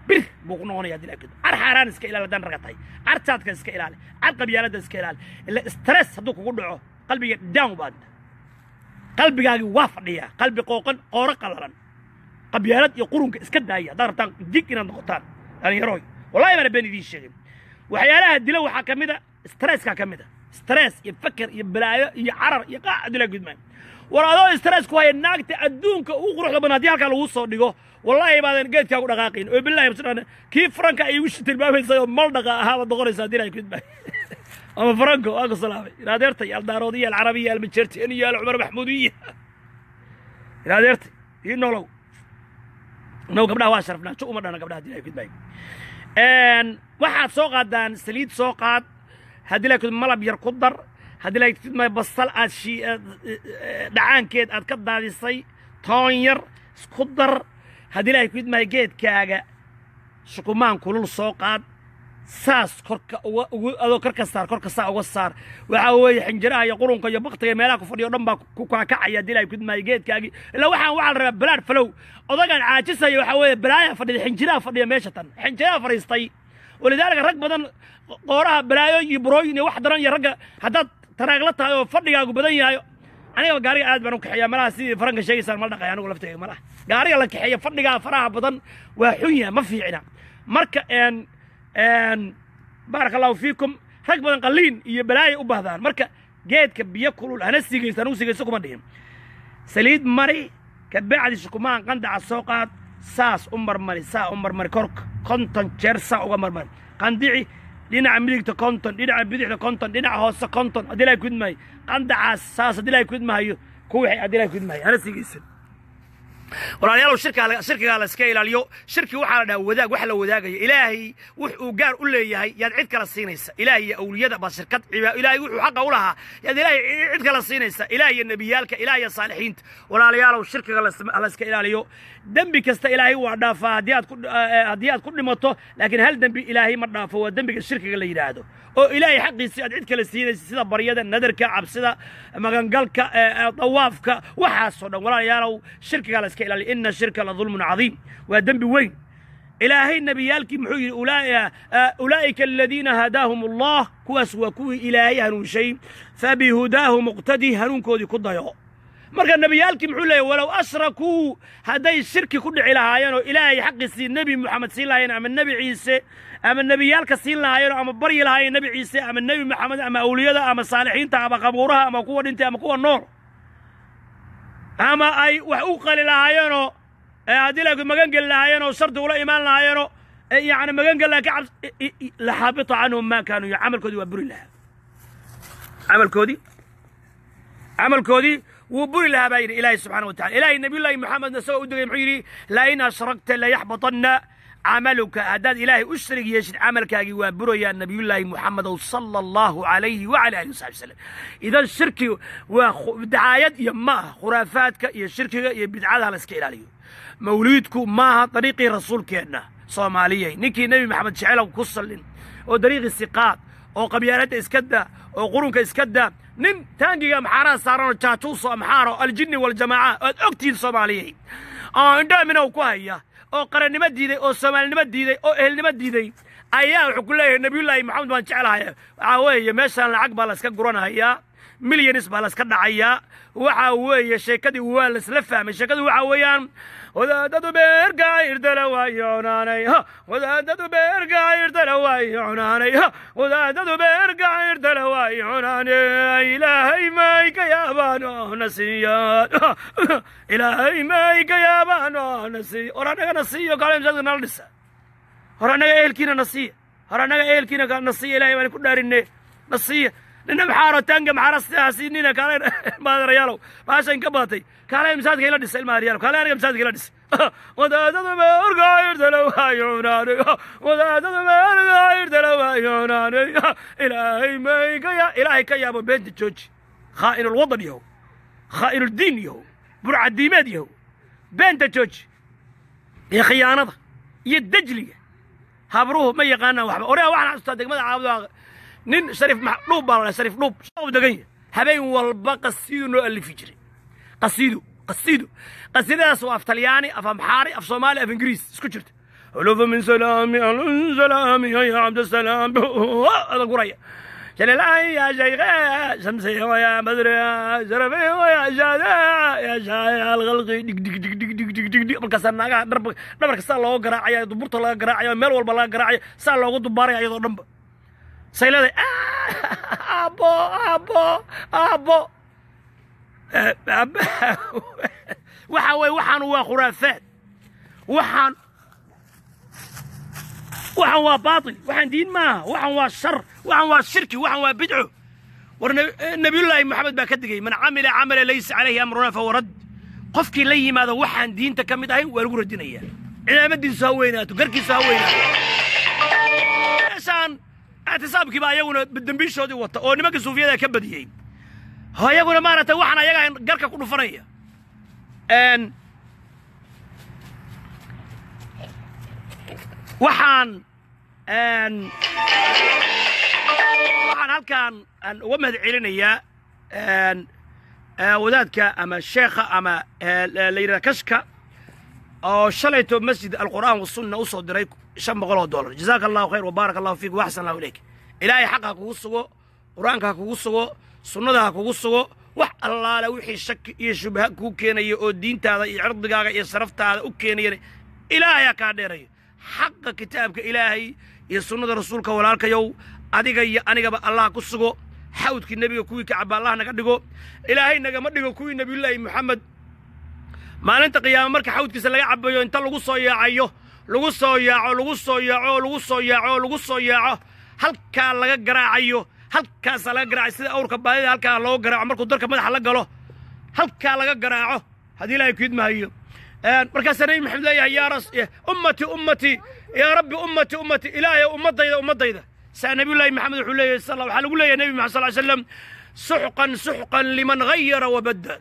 bir buu ku noqonayaa dilaa ar xaaraan iska ilaali dan raga tahay artaadka iska ilaali ar qabyaalada iska ilaali ila stress hadduu kugu dhaco qalbiga down baad qalbigaagi waa fadhiya qalbi qooqan qoora qalalan qabyaalad iyo qurunka iska daaya dartaan dig inaad noqotaan dhalinyarooy wallahi ma been idin sheegin waxyaalaha dila waxaa ka mid a stresska ka mid a stress iyo fakar iyo balaayo iyo carar iyo qaacad la gudmaan war adoo stress ku haya naagta adduunka ugu quruxda badan haddii halkaa lagu soo dhigo wallahi baadan geedkaagu dhaqaaqin oo billahi subhanahu kii franka ay wishi tilmaamaysa oo mal dhaqa ahaa doqonaysa haddii ay gudmaan ama franco waa salaamay raadeertay aldaarodiya alcarabiya almajertiya alcumar maxmuudiya raadeertay iyo nolow نو قبلها واشرفنا شو أمرنا قبلها هدي لك باي واحد سوقات سليد سوقات هدي لك ملب يرقدر هدي لك ما بصل أشي دعان كيد أتكدر هذه الصي طاير سقدر هدي لك ما جيت كاجا شكومان كل سوقات ساس كرك أو كرك صار وصار وعوي حنجرها يقولون كي يبقى ملاك فدي ودم كعيا دي لا يكون ما يجيت كاجي لو وحن بلاد فلو أضاقن عاجزها يحوي بلايا فدي حنجرها فدي ماشة حنجرها فريستي ولذلك رك بدن قورها بلايا يبرويني واحد ران يرجع هذا تراغلتها فدي جاكو بدنيا أنا وقاري قاعد بنوك حيا ملا سي فرنك شيء صار ملنا قيانو ولا فتي ملا قاري لك حيا فدي جا فرها بدن وحيا ما في عنا مركا بارك الله فيكم رك بدن قلين يبلاي وبهذان مركا جيت بياكلوا أنا سيجيسكم أديهم سليد مري كبعد شكمان قند على السوقات ساس أمر مري كرك كونتن جرسا وأمر مري قندعي لنا عمليك تكونتن لنا عبيدك تكونتن لنا هوس كونتن أديلا يكون ماي قند على ساس أديلا يكون ماي كوحي أديلا يكون ماي أنا سيجيسن ولا يلا شركة على سكيل اليوم شركة واحد وذاق إلهي وجار قول لي يا عيد كلا الصينيس إلهي أولياء بس شركة إلهي وحق أولها يا إلهي عيد كلا الصينيس إلهي النبيالك إلهي الصالحين ولا يلا وشركة على سكيل اليوم دنبك است إلهي وعدافة هديات كل مطو لكن هل دنبي إلهي مضافة ودنبك الشركة اللي يرادو أو إلهي حقي عيد كلا الصينيس سيدا بريدا ندرك عبسدا مغنقلك طوافك وحاسونا ولا يلا شركة على إلى إن الشرك لظلم عظيم وذنب وين إلهي النبيالك محيي أولئك الذين هداهم الله كوس وكوي إلهي هنون شيء فبهداه مقتدي هنون كودي كضياء مركا النبيالك محيي ولو أشركوا هداي الشرك كل إلهيان إلهي حق السي النبي محمد سي الله أما النبي عيسى أما النبيالك سي الله أما بري الله النبي عيسى أما النبي محمد أما أولياء أما الصالحين أما قبورها أما قوة انت أما قوة النور أما أي وحقوق للاهيانو هذه لك مجنجل للاهيانو شرط ولا إيمان للاهيانو يعني مجنجل لك لحابط عنهم ما كانوا يعمل كودي وبري لها عمل كودي وبري لها باين إلهي سبحانه وتعالى إلهي النبي الله محمد نسوه ودقي محيري لئن أشركت ليحبطن عملك هداد إلهي أشرك يشد عملك وبرو يا نبي الله محمد صلى الله عليه وعلى آله وصحبه وسلم إذا الشرك ودعايات يماها خرافاتك يا الشرك يا بدعاتها لسكيل عليه موليدكم ماها طريقي رسول كأنه صومالية نكي نبي محمد شعيله وكسلين وطريق الثقات وقبيلات إسكدة وقرونك إسكدة نم تانجي محارة صارون تاتوس محارة الجن والجماعة أكتين صومالية عندها من أوكواهية oo qarannimo diiday oo Soomaalinimo diiday oo ehelnimo diiday ayaa wuxuu ku leeyahay nabiyullaahi maxamed baan jeclahay waxa weeye meeshaan lacag baa la iska guranayaa milyanis baa la iska dhacayaa waxa weeye sheekadii waa la isla fahmay sheekadu waxa weeyaan wadaadadu beerka irdala waayoonanay wadaadadu beerka irdala waayoonanay wadaadadu beerka irdala waayoonanay ilaahay may ka yaabaan nasiya ilaahay may ka yaabaan nasiya oranaga nasiyo kale imsaadka nala dhisa oranaga eelkiina nasiya oranaga eelkiina nasiya ilaahay baan ku dhaarinne nasiya nina maxaaro tanga maxaarastaasi nina kale maadarayaalow baashan ka baatay kale imsaadka ila dhis ilmaariyaal kale aniga imsaadka ila dhis wadaadada beerka irdala waayoonanay wadaadada beerka irdala waayoonanay ilaahay may ka ilaahay ka yaabo beenta jooji خائن الوطن يهو خائن الدين يهو برع الديماد يهو بنت جوج يا خيانة يا الدجلية هابروه ما يقانا وحبا وريها واحد استاذ ماذا عاوز نين شريف محلوب ولا شريف لوب شو دقيقة هبين والبا قصيدو اللي في جري قصيدو سواء في طلياني اف امحاري اف صومالي اف انجليز اسكت الوف من سلامي يا عبد السلام هذا قريه جلالي يا شيخ شمسي ويا بدر يا شرفي ويا شادع يا شاي الغلقي دق دق دق دق دق دق دق markaasna dhabarka saa loo garaacay duburta laga garaacay meel walba laga garaacay saa loogu dubaray ayadoo dhanba sayladay abo waxa way waxaan waa khuraafaad waxaan waa baatil waxaan diin maaha waxaan waa shar waxaan waa shirki waxaan waa bidco war nabiyullaahi maxamed baa ka digay man camila camala laysa calayhi amruna fahuwa rad qofkii la yimaado waxaan diinta ka mid ahayn waa lagu radinayaa ciidamadiisu ha weynaato garkiisu ha weynaato meeshaan اعتصابkii baa ayaguna dambiishoodii wata oo nimanka suufiyada ka badiyey ayaguna maaragtay waxaan ayaga garka ku dhufanaya waxaan halkaan uga mahad celinayaa wadaadka ama sheekha ama la yidhahda kashka oo shalayto masjid alqur'aan wasunna u soo diray $500 jazaaka allahu khayr wabaarak allahu fiik waaxsan allahu ilayk ilaahay xaqa kugu sugo qur'aanka kugu sugo sunnada kugu sugo wax allaala wixii shaki iyo shubha ku keenayo oo diintaada iyo cirdigaaga iyo saraftaada u keenayay ilaahay ka dheerayo حق كتابك إلهي يا سنة رسولك ولالك يو أديك يا أنيك الله كسجو حوتك النبي كوي كعب الله نقدقو إلهي نقدقو كوي نبي الله محمد ما أنت قيام مرك حوتك سلا عب يو أنت لقصة يا عيو لقصة يا هل كان لقى جرا عيو هل كان سلا جرا سيد أورك بعدين هل كان لو جرا عمرك درك ما حلق له هل كان لقى جرا هذه لا يكيد ما هي مركز نبي محمد يا رس أمتي يا ربي أمتي إلهي أمتي إذا سنبي الله محمد صلى الله عليه وسلم يا نبي محمد صلى الله عليه وسلم سحقا لمن غير وبدل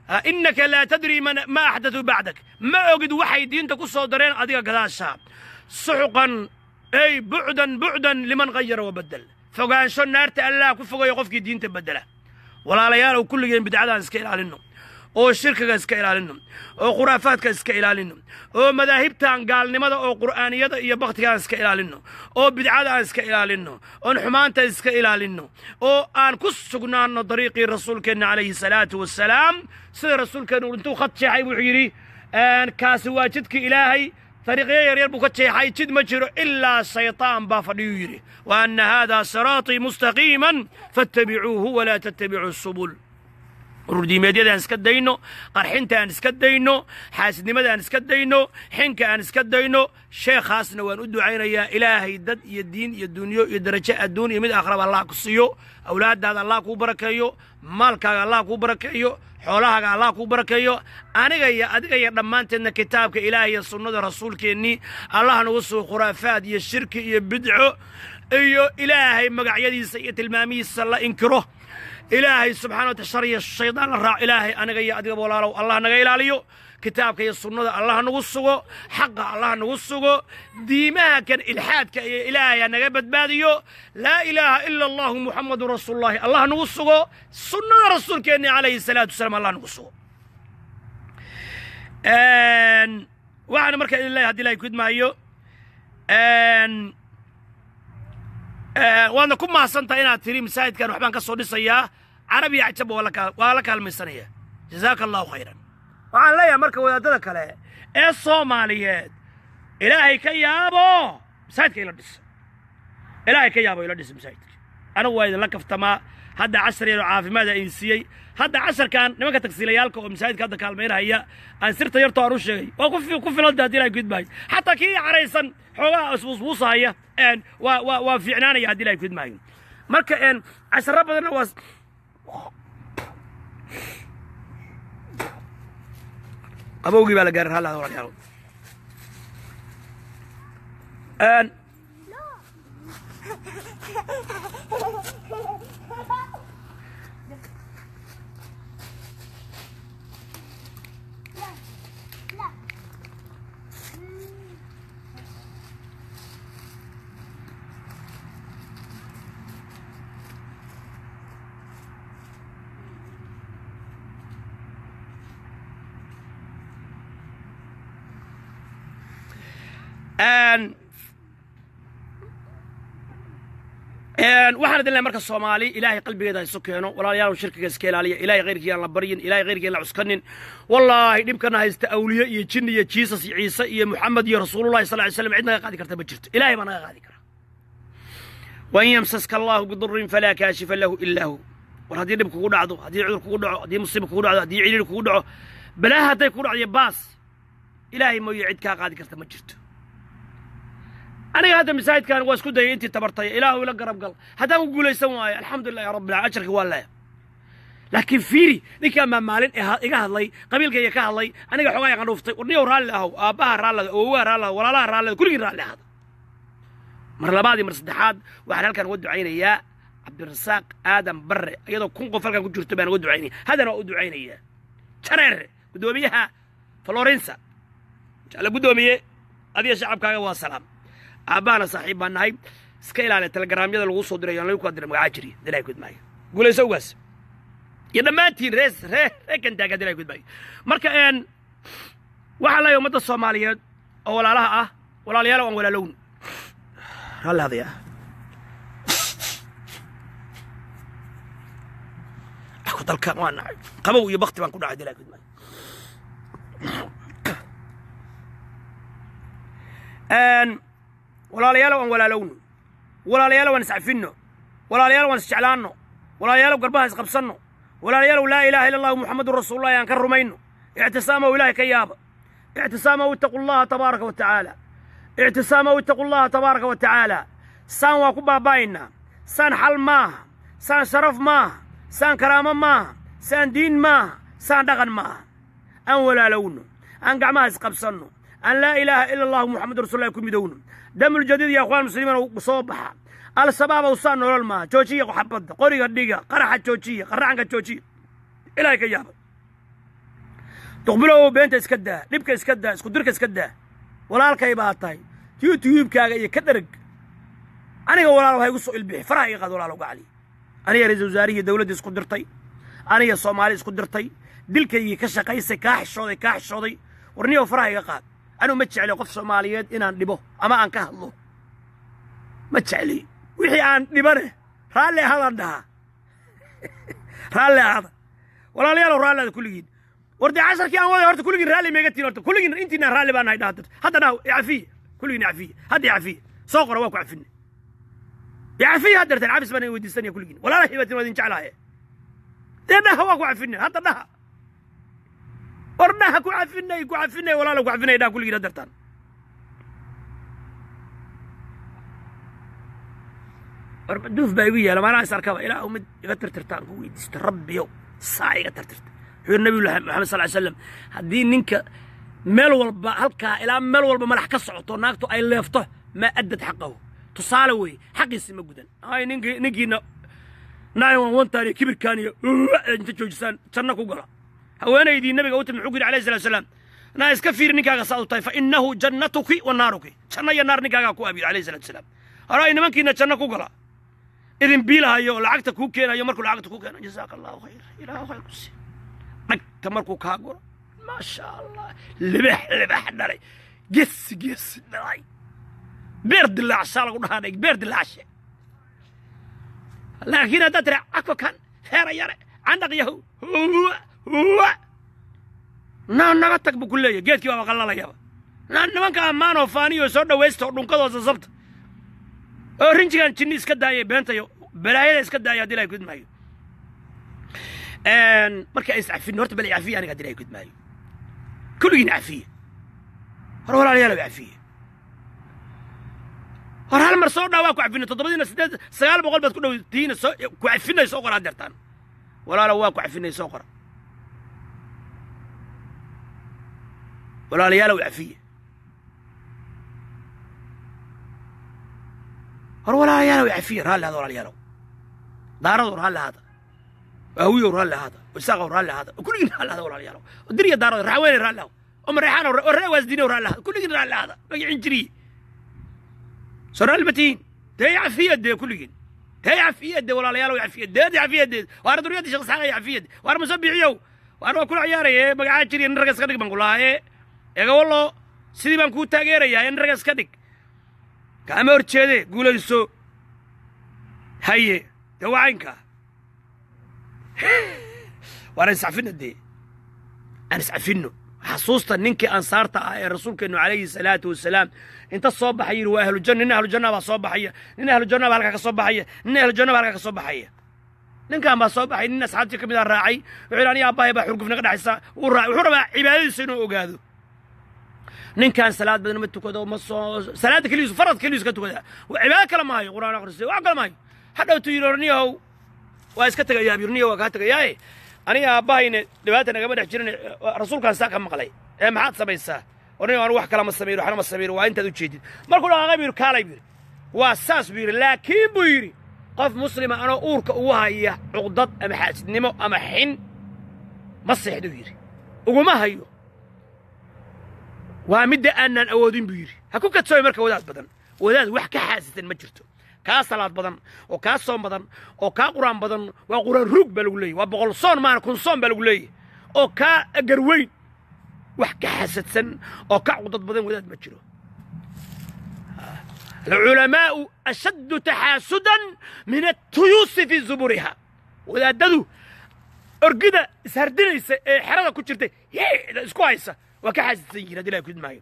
إنك لا تدري ما أحدث بعدك ما أجد وحي دينتك الصدرين أديك كذا الشعب سحقا أي بعدا لمن غير وبدل فقال شو النار تألا كفوا يقفك دين تبدله ولا ليال وكل يوم بدعاء سكيل على النوم oo shirkiga iska ilaalino oo khuraafaadka iska ilaalino oo madaahibtan gaalnimada oo quraaniyada iyo baqtiga iska ilaalino oo bidcada iska ilaalino oo xumaanta iska ilaalino oo aan ku sugnaano dariiqii rasuulkeena calayhi salaatu wassalaam sida rasuulkeena intuu khad jeexay wuxuu yiri kaasi waa jidka ilaahay طريقي يربو كتشي حيجد مجرو إلا الشيطان بافديو يري وأن هذا صراطي مستقيما فاتبعوه ولا تتبعوا السبل ردي ميديا أنس كدينو قرحنت أنس كدينو حاسد نمدا أنس كدينو حنك أنس كدينو شيخ خاصنا ونودو عينا يا إلهي دد يدين يدنيو يدرجة الدون يمد أخرب الله كسيو أولاد هذا الله كوبركيو مالك الله كوبركيو حولها الله كوبركيو أنا جاي أدقى ضمانت إن كتابك إلهي السنة رسولك إني الله نوصل خرافات يا الشرك يا بدعو أيو إلهي مقعيدي سيئة المامي صلى إنكره إلهي سبحانه وتعالى الشيطان الراع إلهي أنا جاي أدقى بولالو الله نجاي لاليو كتابك يا السنة الله نوصله حق الله نوصله ديما كان إلحاد كي إلهي أنا جبت باديو لا إله إلا الله محمد رسول الله الله نوصله سنة رسول كأني عليه الصلاة والسلام الله نوصله وأنا مركز الله هدي الله يكود معيو وانا كم ما حصلت هنا تري مساعد كانوا حبان كسر صيا عربي يعجب ولا كلمة سنية جزاك الله خيرا وعن لا يا مركب ولا ذلك لا الصوماليات إلهي كيابو مساعد كي يلبس إلهي كيابو يلبس مساعد أنا وايد لك افتما هذا عشر يلو عافي ماذا إنسيي هذا عشر كان نما كتكسيليالك ومساعد كذا كلمة هي أن صرت يرتو شيء وكف لده ديلا يقول باي حتى كي عريسا حوا أسبوص هي أن وفي عنانا يا ديلا يقول باي مركا أن عشر ربنا was أبوي بلا جر هلا ولا كلام أن waxaan idin leeyahay marka Soomaali ilaahay qalbigeeda ay sokeeno walaalayaal shirkiga iska ilaaliya ilaahay qeyrkii aan la baryin ilaahay qeyrkii la cuskanin wallahi dhibkana haysta awliya iyo jinn iyo Jesus iyo Ciise iyo Muhammad iyo Rasuulullah sallallahu alayhi wasallam cidna qaadi karta ma jirto ilaahay bana qaadi kara wa in yamsaska Allah bidurrin fala kashifa lahu illa hu war hadii dhib kugu dhacdo hadii cudur kugu dhaco hadii musiibo kugu dhacdo hadii ciriir kugu dhaco balaa haday kugu dhacdo baas ilaahay ma yicid ka qaadi karta ma jirto أنا هذا مساعد كان واسكو داي أنت تبرتي إله ولا قرب قل هذا نقول يسوي الحمد لله يا رب العالمين أشرك والله لكن فيري نك ما مالين إيه الله قبيل جاي كه الله أنا جحوي قنوفتي ونيو رال له أباه رال له أوه رال له ولا لا رال له كل رال له هذا مرة بعدي مرة صدحات واحد كان ود عيني يا عبد الرزاق آدم بر أيضا كون قفل كان كنت جرت بين ود عيني هذا أنا ود عيني يا شرر بدوميها فلورنسا على بدومية أبي شعب كان والسلام أبانا صاحب بناي سكيل على تلجرام يدا الغوص ودري يعني لو قدر معاجري دلائي كود معي قول يسوي بس يدا ما تين ريس كنت أقدر دلائي كود معي مركا إن وحلا يوم مدة الصوماليات ولا لها ولا ليلا ولا لون هل هذا يا أخذ الكمان قبوا يبختي ما كنا عدلائي كود معي إن ولا ليالو ولا لون ولا ليالو ونسعفنه ولا ليالو ونسجعلانه ولا ليالو قربها يسقبصنه ولا ليالو لا إله إلا الله محمد رسول الله ينكر منه اعتصامه إله كيابا اعتصامه واتقوا الله تبارك وتعالى اعتصامه واتقوا الله تبارك وتعالى سان وكبا باينا سان حل ما سان شرف ما سان كرامة ما سان دين ما سان دغن ما أن ولا لونه أن قعما يسقبصنه أن لا إله إلا الله محمد رسول الله يكون بدونه دم الجديد يا اخوان المسلمين وصوبها السبابه وصان نول ما جوجيه وحبد قريقه ديقه قرحه جوجيه قرعنك جوجيه الى كياب تقبلوا بنت اسكدا دبك اسكدا اسكو درك اسكدا walaalkay baa tahay youtube-kaaga iyo ka dharag aniga walaal waxay igu soo ilbixi faraha iga qaad walaal uga cali aniga ra'iisul wasaarihi dawladda isku dirtay aniga Soomaali isku dirtay dilkayga ka shaqaysay ka xishooday warniyo faraha iga qaad أنا ما تشعلي قف سوماليات إن نبوه أما أنك الله ما تشعلي وحي عن نبره رالي هذا عندها رالي هذا ولا ليالو رالي كل جين وردي 10 كيان ولا ورد كل جين رالي ميجاتين ورد كل جين أنتي رالي بان هيدا هذا أنا يعفيه كل جين يعفيه هذا يعفيه سوق رواك عفني يعفيه هذا تلعب اسمه ودي السنة كل جين ولا رهيبة ما تنشعلها ده هواك عفني هذا ده ورناها كعفني ولا لو كعفني دا كل جدا درتان دوف بايوية لما أنا أسأل كوا إلى أمد يقتر ترتان قوي تسترب يوم ساعة يقتر ترتان هو النبي محمد صلى الله عليه وسلم هدين نينك ملول بهلكا إلى ملول بملح كسعته ناقته أي لفته ما أدت حقه تصالوي حق يسمى جدا هاي نيجي نايم وان تاري كبر كان أنت جوجسان تنك وقرا هوانا يدي النبي قوت محوقي عليه الصلاة والسلام ناس كثير نكاغا صوتي فإنه جنتك ونارك شنا يا نار نكاغا كو أبي عليه الصلاة والسلام أرأي نمك إن شنا كوغلا إذن بيلها يو لعقتك كوكينا يوم مركو لعقتك كوكينا جزاك الله خير إله خير كسي نك مركو كاغورا ما شاء الله لبح ناري قس ناري بيرد الله عشان أقول هذا بيرد الله عشان لكن هذا ترى أكو كان هير يا عندك يهو هو نغتك بكلية جيت كيف أقول لا يا ما كان مانو فاني وصار ويست ودون كذا زبط رنج كان تشينيس كداية بنتيو بلايا كداية دي لا يكون معي ان مركا يسعفين هرت بلا يعفيه انا قادر يكون معي كل يعفيه هرول على يلا يعفيه هر مر سو داوا ku cafina 7 bad ku dhawtiin ku cafinay soo qora dartaan walaalo waa ku cafinay soo qora walaalo yala cafiye هر ولا يلا يعفيه رال هذا ولا يلا دارو رال هذا أويو رال هذا وساقو رال هذا كل رال هذا ولا يلا الدنيا دارو راوين رال هذا أم ريحان والرواز دينه رال هذا كل رال هذا رجع نجري صار المتين تي عفيه ده كل تي عفيه ده ولا يلا يعفيه ده عفيه ده وارد رياضي شخص حاجة يعفيه وارد مسبيعيو وارد كل عياره بقى نجري نرجس كدك بنقولها يا والله سيدي بنكون تاجر يا نرجس كدك كامير تشيدي قول السو هاي توعينك وانا سعفنا دي انا سعفنه حصوصتا نينكي انصارتا يا رسولك انه عليه الصلاه والسلام انت الصبح حي واهل الجنه ان اهل الجنه با صبح حي ان اهل الجنه با halka صبح حي ان اهل الجنه با halka صبح حي ninkan ba soo baxay nin asxaabtii kamid ah raacay wixii aniga abahay ba xurgufna ka dhaxaysa uu raac wuxuu rabaa cibaadadiisa inuu ogaado ninkan salaad badan ma tukado ma soo salaad kaliis farad kaliis ka tukada cibaado kala maayo quraan akhriso wax kala maayo hadhow tiirorniyow waa iska tagayaa birniyow waa ka tagayaa aniga aabahayna dhibaata naga dhex jirin rasuulkan saa ka maqlay maxaad samaysaa aniga aan wax kala ma sameeyo waxna ma sameeyo waa intaad u jeedid markuu dhaaqay bir kaalay bir waa saas bir laakiin buu yiri qof muslima ana uurka ugu haya cuqdad ama xaasidnimo ama xin ma seexdo yiri uguma hayo waa mid aanan awoodin buu yiri ha ku kadsooy marka wadaad badan wadaad wax ka xaasisan ma jirto ka salaad badan oo ka soom badan oo ka quraan badan waa quraan rug baa lagu leeyahay waa boqol soon maana kun soon baa lagu leeyahay oo ka garweyn wax ka xaasisan oo ka cuqdad badan wadaad ma jiro العلماء أشد تحاسدا من التيوس في زبورها ودادو أرجدا سردينيس حرادة كتيرتي هي إسكوايسة وكحاس تيجي هذي لا يكون معي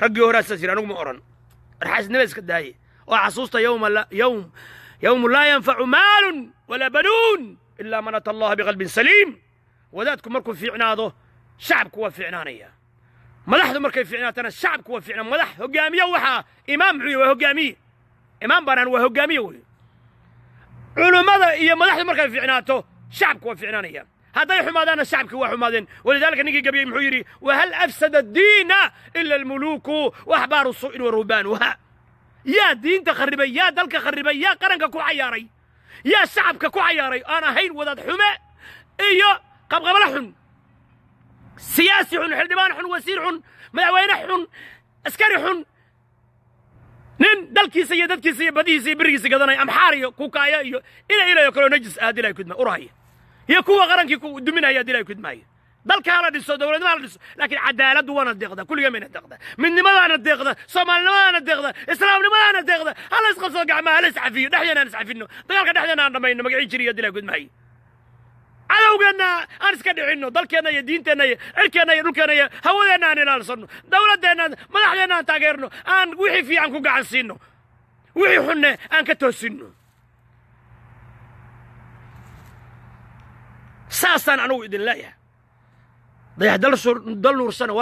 رجع وراسة سير أنا مؤرن الحاس نبس كداي وعصوصة يوم لا ينفع مال ولا بنون إلا من أتى الله بقلب سليم وداتكم مركب في عناده شعبك وفي عنانية مدحdu markay fiicnaatana shacabku waa fiicnaa madax hogaamiye waxa imaam xuyo waa hogaamiye imaam banaan waa hogaamiye way culimada iyo madaxdu markay fiicnaato shacabku waa fiicnaanaya haday xumaadana shacabku waa xumaadeen walidaalka ninkii gabiyay muxuu yiri wa hal afsada ad-diina illa al-muluk wa ahbaru su'in wa rubanuha ya diinta kharibay ya dalka kharibay ya qaranka ku cayaaray ya shacabka ku cayaaray aan ahayn wadaad xume iyo qabqabla xun سياسي حن حلدبان حن وزير حن مدحوينه حن عسكري حن نين دلكي سيدتكي سي بديسي بريسي قدناي امحاريو كوكايا iyo ila kala najis aadila ay kudma urahay iyo kuwa qaranki ku duminaya aadila ay kudmaay dalka la dhiso dawladnimada la dhiso laakiin cadaaladu wana deeqda kulliga meena deeqda midnimadana deeqda Soomaalinimadana deeqda islaamnimadana deeqda hal isqabso gacmaha hal iscafiyo dhaxyana iscafino dagaalka dhaxyana aan dhamayno magacii jiriyo aadila ay kudmaay عدونا أرسك دعينه ضلكنا يدينتنا عركنا يركنا هودنا نلالسنه دولتنا مدحنا تاجرنا أن وحي في عنكو قاعد سينه وحي حنا أن كتوسينه ساسا أنا وإذن الله ضيع دلور سنة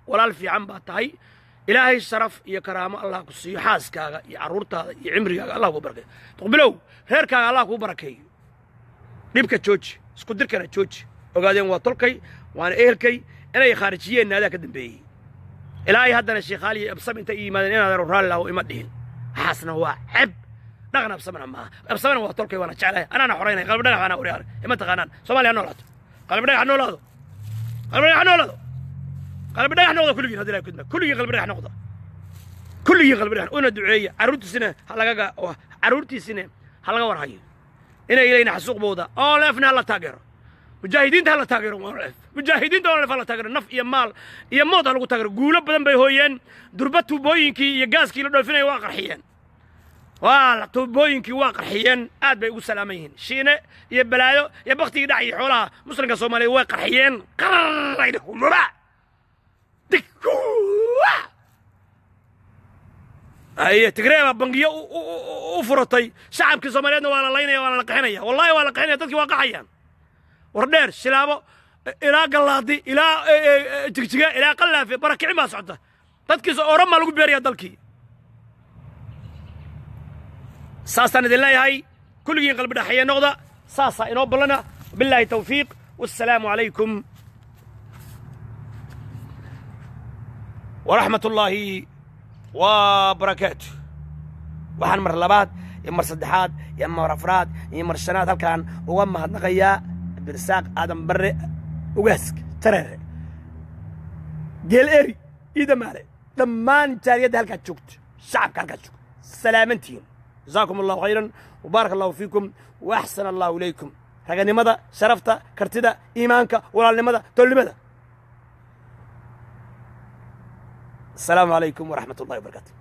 ولا في عم باتاي إلهي الشرف يا كرامة الله كسي حاسك يا عرورتا يا عمري الله وبركة تقبلوا هيرك الله وبركة نبكة جوج isku dirkana jooji ogaadeen waa tolkay waana ehelkay inay khaarijiyeen naada ka dambeeyay ilaahay haddana sheekhaali absam inta iimaadeen inaad raal laho ima dhihin xaasna waa xab dhaqan absamana ma absamana waa tolkay waana jeclahay anana xoreynay qalbi dhagax ana uriyaar ima taqaanaan Soomaaliya noolaato qalbi dhagax noolaado qalbi dhagax noolaado qalbi dhagax noqdo kulligii hadii la kudma kulligii qalbi dhagax noqdo kulligii qalbi dhagax una duceeya caruurtiisina halaga warhayo إن إلينا حسوق بودا لفنا الله تاجر مجاهدين تهلا تاجر مجاهدين تهلا فلا تاجر نف يمال يموت هلو تاجر قولب بدن بيهوين دربتو بوينكي يجاز كيلو دولفين يواقع حيان waa tuubooyinkii waa qarxiyeen aad bay ugu salaaman yihiin shiine iyo balaayo iyo baktigii dhac iyo xoolaha muslimka soomaaliyeed way qarxiyeen qarraydhumuba aye tigreeba bangiyo u furatay shacabkii soomaaliyeedna waa la laynaya waana la qaxinaya wallahi waa la qaxinaya dadkii waa qaxayaan war dheer shilaabo ilaa gallaadi ilaa jigjiga ilaa qallaafe barakicin baa socota dadkiisa oran baa lagu beeraya dalkii saasaan idin leeyahay kulligiin qalbi dhaxaya noqda saasaa inoo ballana bilaahi tawfiiq wassalaamu calaykum waraxmat ullaahi وبركاته waxaan mar labaad iyo mar saddexaad iyo mar afraad iyo mar shanaad halkaan uga mahadnaqayaa Abdirasaaq Aadan Barre ugaaska tareere geel eri idamaale dhammaan jaariyadda halkaa joogta shacabka halkaa joogta salaamantiin jazaakum allahu khayran وبارك الله فيكم وأحسن الله إليكم raganimada sharafta kartida iimaanka walaalnimada tolnimada السلام عليكم ورحمة الله وبركاته